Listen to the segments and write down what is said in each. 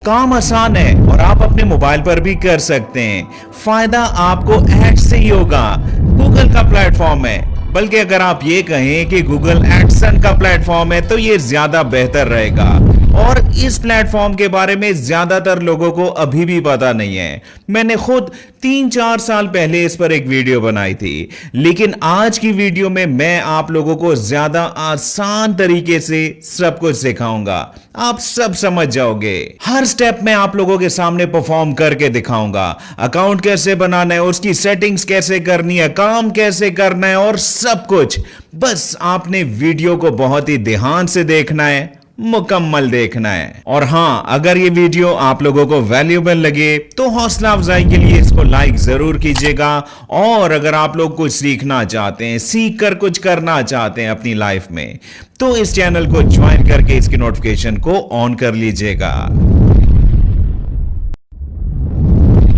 काम आसान है और आप अपने मोबाइल पर भी कर सकते हैं। फायदा आपको एड्स से ही होगा। गूगल का प्लेटफॉर्म है, बल्कि अगर आप ये कहें कि गूगल एडसन का प्लेटफॉर्म है तो ये ज्यादा बेहतर रहेगा। और इस प्लेटफॉर्म के बारे में ज्यादातर लोगों को अभी भी पता नहीं है। मैंने खुद 3-4 साल पहले इस पर एक वीडियो बनाई थी, लेकिन आज की वीडियो में मैं आप लोगों को ज्यादा आसान तरीके से सब कुछ सिखाऊंगा। आप सब समझ जाओगे। हर स्टेप मैं आप लोगों के सामने परफॉर्म करके दिखाऊंगा। अकाउंट कैसे बनाना है, उसकी सेटिंग्स कैसे करनी है, काम कैसे करना है और सब कुछ। बस आपने वीडियो को बहुत ही ध्यान से देखना है, मुकम्मल देखना है। और हां, अगर ये वीडियो आप लोगों को वैल्यूएबल लगे तो हौसला अफजाई के लिए इसको लाइक जरूर कीजिएगा। और अगर आप लोग कुछ सीखना चाहते हैं, सीख कर कुछ करना चाहते हैं अपनी लाइफ में, तो इस चैनल को ज्वाइन करके इसकी नोटिफिकेशन को ऑन कर लीजिएगा।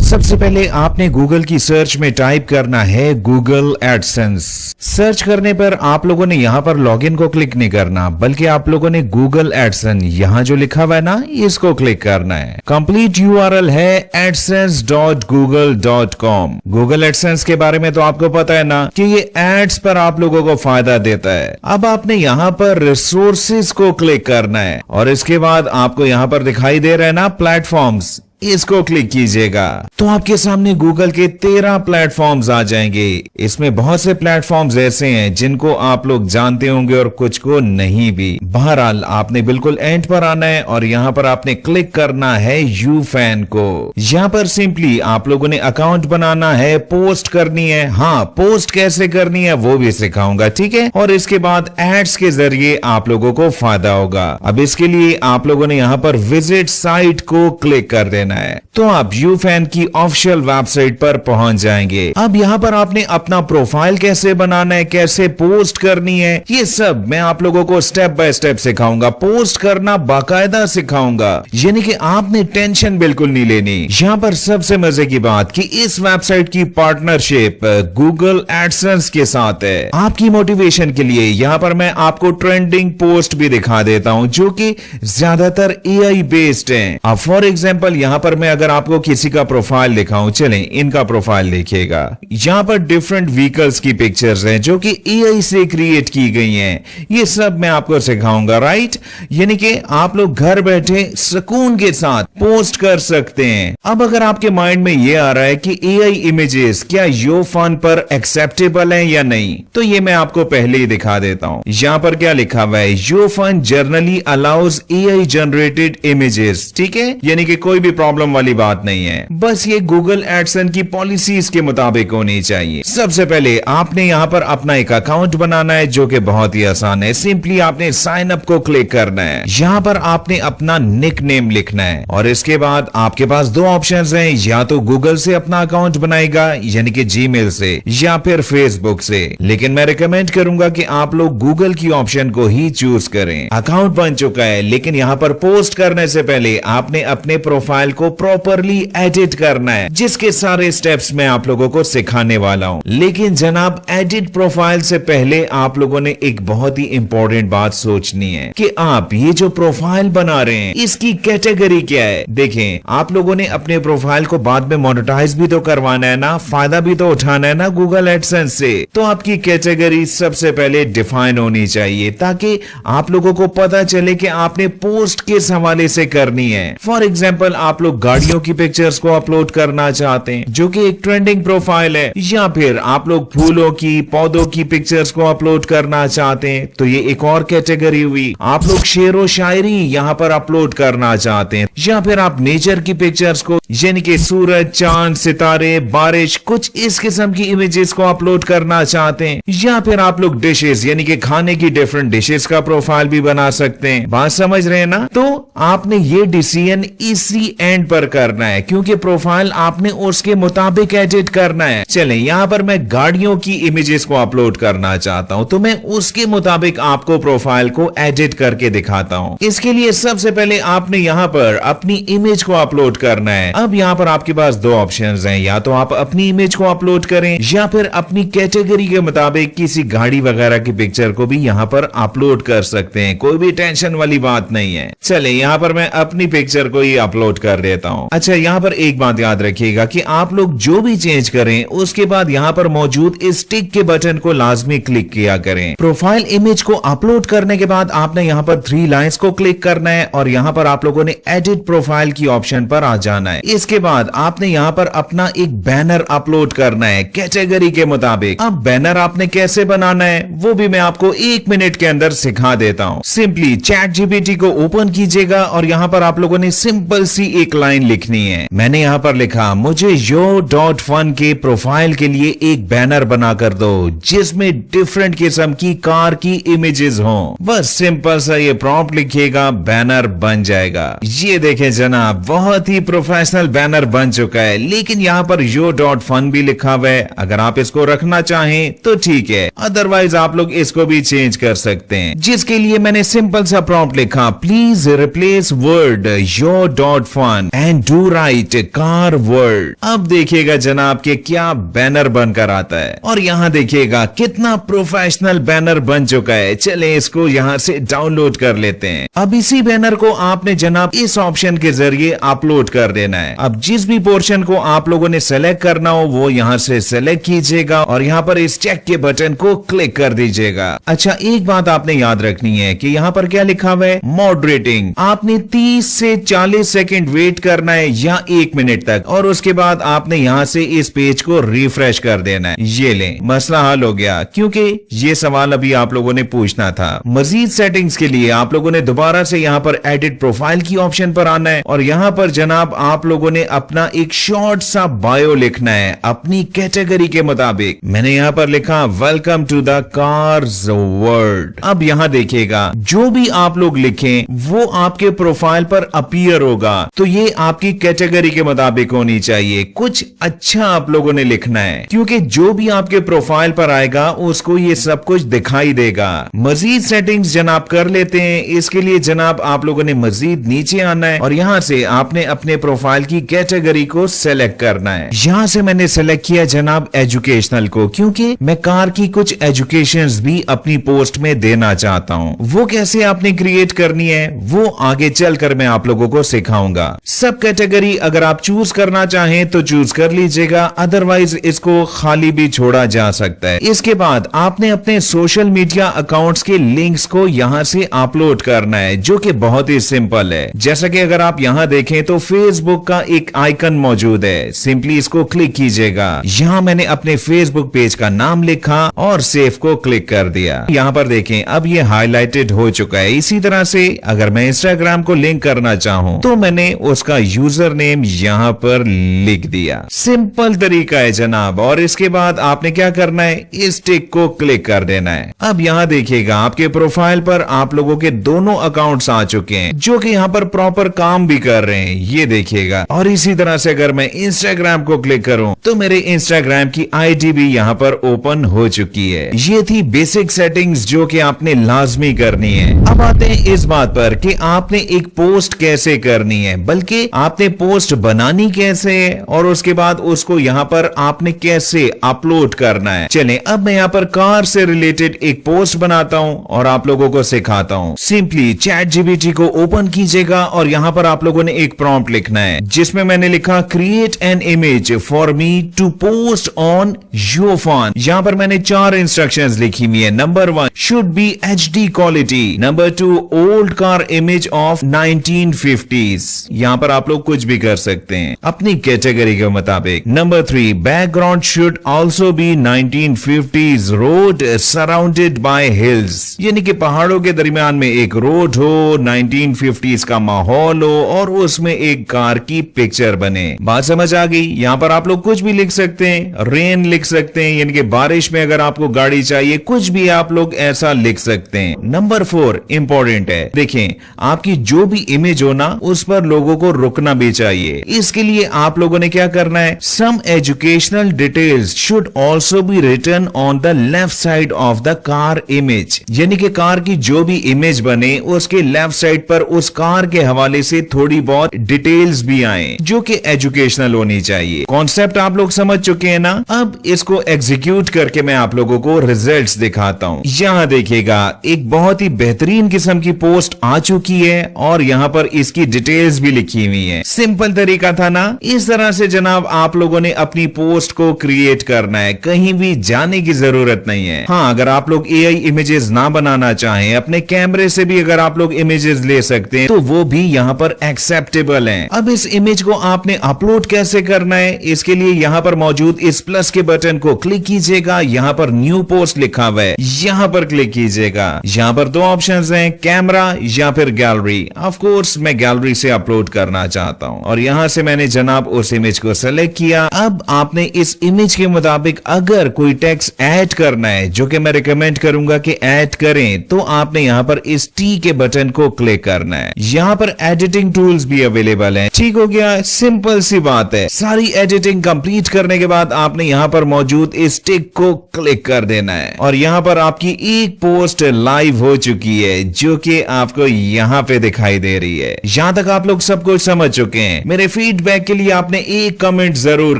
सबसे पहले आपने गूगल की सर्च में टाइप करना है गूगल एडसेंस। सर्च करने पर आप लोगों ने यहां पर लॉगिन को क्लिक नहीं करना, बल्कि आप लोगों ने गूगल एडसेंस यहां जो लिखा हुआ है ना, इसको क्लिक करना है। कंप्लीट यूआरएल है adsense.google.com। गूगल एडसेंस के बारे में तो आपको पता है ना कि ये एड्स पर आप लोगों को फायदा देता है। अब आपने यहां पर रिसोर्सेज को क्लिक करना है और इसके बाद आपको यहां पर दिखाई दे रहा है ना प्लेटफॉर्म्स, इसको क्लिक कीजिएगा तो आपके सामने गूगल के 13 प्लेटफॉर्म्स आ जाएंगे। इसमें बहुत से प्लेटफॉर्म्स ऐसे हैं जिनको आप लोग जानते होंगे और कुछ को नहीं भी। बहरहाल आपने बिल्कुल एंड पर आना है और यहाँ पर आपने क्लिक करना है यूफैन को। यहाँ पर सिंपली आप लोगों ने अकाउंट बनाना है, पोस्ट करनी है। हाँ, पोस्ट कैसे करनी है वो भी सिखाऊंगा, ठीक है। और इसके बाद एड्स के जरिए आप लोगों को फायदा होगा। अब इसके लिए आप लोगों ने यहाँ पर विजिट साइट को क्लिक कर देना है, तो आप यूफैन की ऑफिशियल वेबसाइट पर पहुंच जाएंगे। अब यहाँ पर आपने अपना प्रोफाइल कैसे बनाना है, कैसे पोस्ट करनी है, ये सब मैं आप लोगों को स्टेप बाय स्टेप सिखाऊंगा। पोस्ट करना बाकायदा सिखाऊंगा, यानी कि आपने टेंशन बिल्कुल नहीं लेनी। यहाँ पर सबसे मजे की बात कि इस वेबसाइट की पार्टनरशिप गूगल एडसेंस के साथ है। आपकी मोटिवेशन के लिए यहाँ पर मैं आपको ट्रेंडिंग पोस्ट भी दिखा देता हूँ जो कि ज्यादातर एआई बेस्ड है। अब फॉर एग्जाम्पल यहाँ पर मैं अगर आपको किसी का प्रोफाइल दिखाऊं, चलें इनका प्रोफाइल देखिएगा। यहाँ पर डिफरेंट व्हीकल्स की पिक्चर्स हैं जो कि एआई से क्रिएट की गई हैं। ये सब मैं आपको सिखाऊंगा, राइट। यानी कि आप लोग घर बैठे सुकून के साथ पोस्ट कर सकते हैं। अब अगर आपके माइंड में ये आ रहा है कि एआई इमेजेस क्या यूफैन पर एक्सेप्टेबल है या नहीं, तो ये मैं आपको पहले ही दिखा देता हूं। यहाँ पर क्या लिखा हुआ है, Ufan generally allows AI generated images, ठीक है। यानी कि कोई भी प्रॉब्लम वाली बात नहीं है, बस ये गूगल एडसेंस की पॉलिसीज के मुताबिक होनी चाहिए। सबसे पहले आपने यहाँ पर अपना एक अकाउंट बनाना है जो कि बहुत ही आसान है। सिंपली आपने साइन अप को क्लिक करना है। यहाँ पर आपने अपना निक नेम लिखना है और इसके बाद आपके पास दो ऑप्शंस हैं, या तो गूगल से अपना अकाउंट बनाएगा यानी कि जीमेल से, या फिर फेसबुक से। लेकिन मैं रिकमेंड करूंगा कि आप लोग गूगल की ऑप्शन को ही चूज करें। अकाउंट बन चुका है, लेकिन यहाँ पर पोस्ट करने से पहले आपने अपने प्रोफाइल को प्रॉपरली एडिट करना है, जिसके सारे स्टेप्स मैं आप लोगों को सिखाने वाला हूं। लेकिन जनाब, एडिट प्रोफाइल से पहले आप लोगों ने एक बहुत ही इंपॉर्टेंट बात सोचनी है कि आप ये जो प्रोफाइल बना रहे हैं इसकी कैटेगरी क्या है। देखें, आप लोगों ने अपने प्रोफाइल को बाद में मोनेटाइज भी तो करवाना है ना, फायदा भी तो उठाना है ना गूगल एडसेंस से। तो आपकी कैटेगरी सबसे पहले डिफाइन होनी चाहिए ताकि आप लोगों को पता चले कि आपने पोस्ट किस हवाले से करनी है। फॉर एग्जाम्पल, आप लोग गाड़ियों की पिक्चर्स को अपलोड करना चाहते हैं जो कि एक ट्रेंडिंग प्रोफाइल है, या फिर आप लोग फूलों की, पौधों की पिक्चर्स को अपलोड करना चाहते हैं तो ये एक और कैटेगरी हुई। आप लोग शेर व शायरी यहाँ पर अपलोड करना चाहते हैं, या फिर आप नेचर की पिक्चर्स को यानी कि सूरज, चांद, सितारे, बारिश, कुछ इस किस्म की इमेजेस को अपलोड करना चाहते हैं, या फिर आप लोग डिशेस यानी कि खाने की डिफरेंट डिशेस का प्रोफाइल भी बना सकते हैं। बात समझ रहे हैं ना। तो आपने ये डिसीजन इसी एंड पर करना है, क्योंकि प्रोफाइल आपने उसके मुताबिक एडिट करना है। चलें, यहाँ पर मैं गाड़ियों की इमेजेस को अपलोड करना चाहता हूं, तो मैं उसके मुताबिक आपको प्रोफाइल को एडिट करके दिखाता हूं। इसके लिए सबसे पहले आपने यहाँ पर अपनी इमेज को अपलोड करना है। अब यहाँ पर आपके पास दो ऑप्शंस हैं, या तो आप अपनी इमेज को अपलोड करें या फिर अपनी कैटेगरी के मुताबिक किसी गाड़ी वगैरह की पिक्चर को भी यहाँ पर अपलोड कर सकते हैं। कोई भी टेंशन वाली बात नहीं है। चले, यहाँ पर मैं अपनी पिक्चर को ही अपलोड कर देता हूँ। अच्छा, यहाँ पर एक बात याद रखिएगा कि आप लोग जो भी चेंज करें उसके बाद यहाँ पर मौजूद इस टिक के बटन को लाजमी क्लिक किया करें। प्रोफाइल इमेज को अपलोड करने के बाद आपने यहाँ पर 3 लाइंस को क्लिक करना है और यहाँ पर आप लोगों ने एडिट प्रोफाइल की ऑप्शन पर आ जाना है। इसके बाद आपने यहाँ पर अपना एक बैनर अपलोड करना है कैटेगरी के मुताबिक। अब बैनर आपने कैसे बनाना है वो भी मैं आपको 1 मिनट के अंदर सिखा देता हूँ। सिंपली ChatGPT को ओपन कीजिएगा और यहाँ पर आप लोगों ने सिंपल सी एक लाइन लिखनी है। मैंने यहाँ पर लिखा, मुझे yo.fun के प्रोफाइल के लिए एक बैनर बना कर दो जिसमें डिफरेंट किस्म की कार की इमेजेस हों। बस सिंपल सा ये प्रॉम्प्ट लिखिएगा, बैनर बन जाएगा। ये देखें जनाब, बहुत ही प्रोफेशनल बैनर बन चुका है। लेकिन यहाँ पर yo.fun भी लिखा हुआ है। अगर आप इसको रखना चाहें तो ठीक है, अदरवाइज आप लोग इसको भी चेंज कर सकते हैं, जिसके लिए मैंने सिंपल सा प्रॉम्प्ट लिखा, please replace word yo.fun and do right car word. अब देखिएगा जनाब के क्या बैनर बनकर आता है, और यहाँ देखिएगा कितना प्रोफेशनल बैनर बन चुका है। चले इसको यहाँ से डाउनलोड कर लेते हैं। अब इसी बैनर को आपने जनाब इस ऑप्शन के जरिए अपलोड कर देना है। अब जिस भी पोर्शन को आप लोगों ने सेलेक्ट करना हो वो यहाँ से सेलेक्ट कीजिएगा और यहाँ पर इस चेक के बटन को क्लिक कर दीजिएगा। अच्छा, एक बात आपने याद रखनी है कि यहाँ पर क्या लिखा हुआ है, मॉडरेटिंग। आपने 30 से 40 सेकंड वेट करना है या 1 मिनट तक, और उसके बाद आपने यहाँ से इस पेज को रिफ्रेश कर देना है। ये लें, मसला हल हो गया, क्योंकि ये सवाल अभी आप लोगों ने पूछना था। मजीद सेटिंग्स के लिए आप लोगों ने दोबारा से यहाँ पर एडिट प्रोफाइल की ऑप्शन पर आना है और यहाँ पर जनाब आप लोगों ने अपना एक शॉर्ट सा बायो लिखना है अपनी कैटेगरी के मुताबिक। मैंने यहाँ पर लिखा, welcome to the cars world. अब यहाँ देखिएगा, जो भी आप लोग लिखें वो आपके प्रोफाइल पर अपीयर होगा, तो ये आपकी कैटेगरी के मुताबिक होनी चाहिए। कुछ अच्छा आप लोगों ने लिखना है, क्योंकि जो भी आपके प्रोफाइल पर आएगा उसको ये सब कुछ दिखाई देगा। मजीद सेटिंग्स जनाब कर लेते हैं। इसके लिए जनाब आप लोगों ने मजीद नीचे आना है और यहाँ से आपने अपने प्रोफाइल की कैटेगरी को सेलेक्ट करना है। यहाँ से मैंने सेलेक्ट किया जनाब एजुकेशनल को, क्योंकि मैं कार की कुछ एजुकेशंस भी अपनी पोस्ट में देना चाहता हूँ। वो कैसे आपने क्रिएट करनी है वो आगे चलकर मैं आप लोगों को सिखाऊंगा। सब कैटेगरी अगर आप चूज करना चाहें तो चूज कर लीजिएगा, अदरवाइज इसको खाली भी छोड़ा जा सकता है। इसके बाद आपने अपने सोशल मीडिया अकाउंट्स के लिंक्स को यहाँ से अपलोड करना है, जो कि बहुत ही सिंपल है। जैसा कि अगर आप यहाँ देखें तो फेसबुक का एक आइकन मौजूद है, सिंपली इसको क्लिक कीजिएगा। यहाँ मैंने अपने फेसबुक पेज का नाम लिखा और सेव को क्लिक कर दिया। यहाँ पर देखें, अब ये हाईलाइटेड हो चुका है। इसी तरह से अगर मैं इंस्टाग्राम को लिंक करना चाहूँ तो मैंने उसका यूजर नेम यहाँ पर लिख दिया। सिंपल तरीका है जनाब। और इसके बाद आपने क्या करना है, इस टिक को क्लिक कर देना है। अब यहाँ देखिएगा आपके प्रोफाइल पर आप लोगों के दोनों अकाउंट्स आ चुके हैं, जो कि यहाँ पर प्रॉपर काम भी कर रहे हैं, ये देखिएगा। और इसी तरह से अगर मैं इंस्टाग्राम को क्लिक करूं तो मेरे इंस्टाग्राम की आईडी भी यहाँ पर ओपन हो चुकी है। ये थी बेसिक सेटिंग्स जो कि आपने लाजमी करनी है। अब आते हैं इस बात पर कि आपने एक पोस्ट कैसे करनी है, बल्कि आपने पोस्ट बनानी कैसे है और उसके बाद उसको यहाँ पर आपने कैसे अपलोड करना है। चलें, अब मैं यहाँ पर कार से रिलेटेड एक पोस्ट बनाता हूँ और आप लोगों को सिखाता हूँ। सिंपली ChatGPT को ओपन कीजिएगा और यहाँ पर आप लोगों ने एक प्रॉम्प्ट लिखना है, जिसमें मैंने लिखा, create an image for me to post on your phone. यहाँ पर मैंने 4 इंस्ट्रक्शंस लिखी हुई है। Number 1 should be HD quality. Number 2 old car image of 1950s। यहाँ पर आप लोग कुछ भी कर सकते हैं अपनी कैटेगरी के मुताबिक। Number 3 background should also B 1950s road surrounded by hills, यानी कि पहाड़ों के दरमियान में एक रोड हो, 1950s का माहौल हो और उसमें एक कार की पिक्चर बने। बात समझ आ गई। यहाँ पर आप लोग कुछ भी लिख सकते हैं, रेन लिख सकते हैं, यानी कि बारिश में अगर आपको गाड़ी चाहिए, कुछ भी आप लोग ऐसा लिख सकते हैं। नंबर 4 इंपॉर्टेंट है, देखें आपकी जो भी इमेज हो ना, उस पर लोगों को रुकना भी चाहिए। इसके लिए आप लोगों ने क्या करना है, some educational details should also be written on the left side of the car image, यानी कि कार की जो भी इमेज बने उसके लेफ्ट साइड पर उस कार के हवाले से थोड़ी बहुत डिटेल्स भी आए जो कि एजुकेशनल होनी चाहिए। कॉन्सेप्ट आप लोग समझ चुके हैं ना। अब इसको एग्जीक्यूट करके मैं आप लोगों को रिजल्ट्स दिखाता हूं। यहां देखिएगा एक बहुत ही बेहतरीन किस्म की पोस्ट आ चुकी है और यहां पर इसकी डिटेल्स भी लिखी हुई है। सिंपल तरीका था ना। इस तरह से जनाब आप लोगों ने अपनी पोस्ट को क्रिएट करना है, कहीं भी जाने की जरूरत नहीं है। हाँ, अगर आप लोग एआई इमेजेस ना बनाना चाहें, अपने कैमरे से भी अगर आप लोग इमेजेस ले सकते हैं तो वो भी यहाँ पर एक्सेप्टेबल है। अब इस इमेज को आपने अपलोड कैसे करना है, इसके लिए यहाँ पर मौजूद इस प्लस के बटन को क्लिक कीजिएगा। यहाँ पर न्यू पोस्ट लिखा हुआ है, यहाँ पर क्लिक कीजिएगा। यहाँ पर दो ऑप्शंस हैं, कैमरा या फिर गैलरी। ऑफ कोर्स मैं गैलरी से अपलोड करना चाहता हूँ और यहाँ से मैंने जनाब उस इमेज को सेलेक्ट किया। अब आपने इस इमेज के मुताबिक अगर कोई टेक्स्ट ऐड करना है, जो कि मैं रिकमेंड करूंगा कि ऐड करें, तो आपने यहाँ पर इस टी के बटन को क्लिक करना है। यहाँ पर एडिटिंग टूल्स भी अवेलेबल हैं। ठीक हो गया, सिंपल सी बात है। सारी एडिटिंग कंप्लीट करने के बाद आपने यहाँ पर मौजूद इस टिक को क्लिक कर देना है और यहाँ पर आपकी एक पोस्ट लाइव हो चुकी है जो कि आपको यहाँ पे दिखाई दे रही है। यहाँ तक आप लोग सब कुछ समझ चुके हैं। मेरे फीडबैक के लिए आपने एक कमेंट जरूर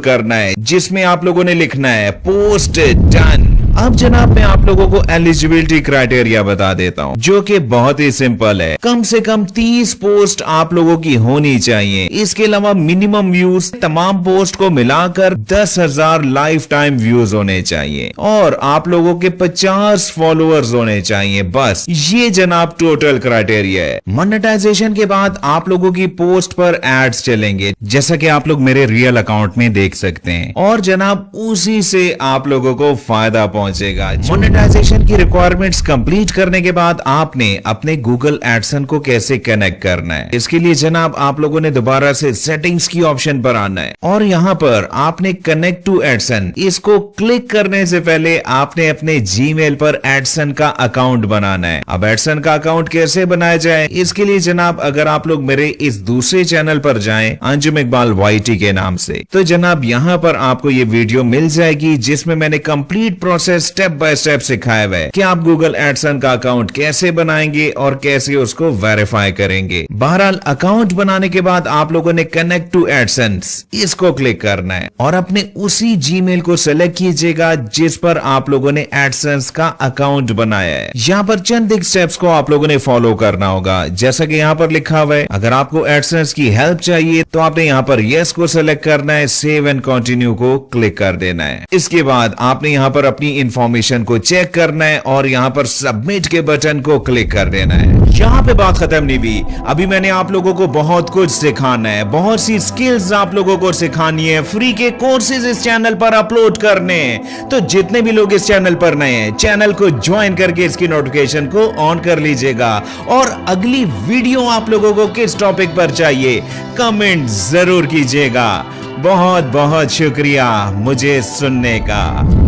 करना है जिसमें आप लोगों ने लिखना है पोस्ट डन। अब जनाब मैं आप लोगों को एलिजिबिलिटी क्राइटेरिया बता देता हूं जो कि बहुत ही सिंपल है। कम से कम 30 पोस्ट आप लोगों की होनी चाहिए। इसके अलावा मिनिमम व्यूज तमाम पोस्ट को मिलाकर 10,000 लाइफ टाइम व्यूज होने चाहिए और आप लोगों के 50 फॉलोअर्स होने चाहिए। बस ये जनाब टोटल क्राइटेरिया है। मोनेटाइजेशन के बाद आप लोगों की पोस्ट पर एड्स चलेंगे, जैसा कि आप लोग मेरे रियल अकाउंट में देख सकते हैं और जनाब उसी से आप लोगों को फायदा पहुंचेगा। मोनेटाइजेशन की रिक्वायरमेंट्स कंप्लीट करने के बाद आपने अपने गूगल एडसन को कैसे कनेक्ट करना है, इसके लिए जनाब आप लोगों ने दोबारा से सेटिंग्स की ऑप्शन पर आना है और यहाँ पर आपने कनेक्ट टू एडसन इसको क्लिक करने से पहले आपने अपने जीमेल पर एडसन का अकाउंट बनाना है। अब एडसन का अकाउंट कैसे बनाया जाए, इसके लिए जनाब अगर आप लोग मेरे इस दूसरे चैनल पर जाएं अंजुम इकबाल वाईटी के नाम से, तो जनाब यहाँ पर आपको ये वीडियो मिल जाएगी जिसमें मैंने complete process step by step सिखाया हुआ है कि आप गूगल एडसन का अकाउंट कैसे बनाएंगे और कैसे उसको वेरीफाई करेंगे। बहरहाल अकाउंट बनाने के बाद आप लोगों ने कनेक्ट टू एडसन इसको क्लिक करना है और अपने उसी जीमेल को सेलेक्ट कीजिएगा जिस पर आप लोगों ने एडसन का अकाउंट बनाया है। यहाँ पर चंद एक स्टेप्स को आप लोगों ने फॉलो करना होगा, जैसा कि यहाँ पर लिखा हुआ है। अगर आपको एडसन की हेल्प चाहिए तो आपने यहाँ पर यस को सेलेक्ट करना है, सेव एंड कंटिन्यू को क्लिक कर देना है। इसके बाद आपने यहाँ पर अपनी इंफॉर्मेशन को चेक करना है और यहाँ पर सबमिट के बटन को क्लिक कर देना है। यहाँ पे बात खत्म नहीं हुई, अभी मैंने आप लोगों को बहुत कुछ सिखाना है, बहुत सी स्किल्स आप लोगों को सिखानी है, फ्री के कोर्सेज इस चैनल पर अपलोड करने हैं। तो जितने भी लोग इस चैनल पर नए हैं, चैनल को ज्वाइन करके इसकी नोटिफिकेशन को ऑन कर लीजिएगा और अगली वीडियो आप लोगों को किस टॉपिक पर चाहिए कमेंट जरूर कीजिएगा। बहुत बहुत शुक्रिया मुझे सुनने का।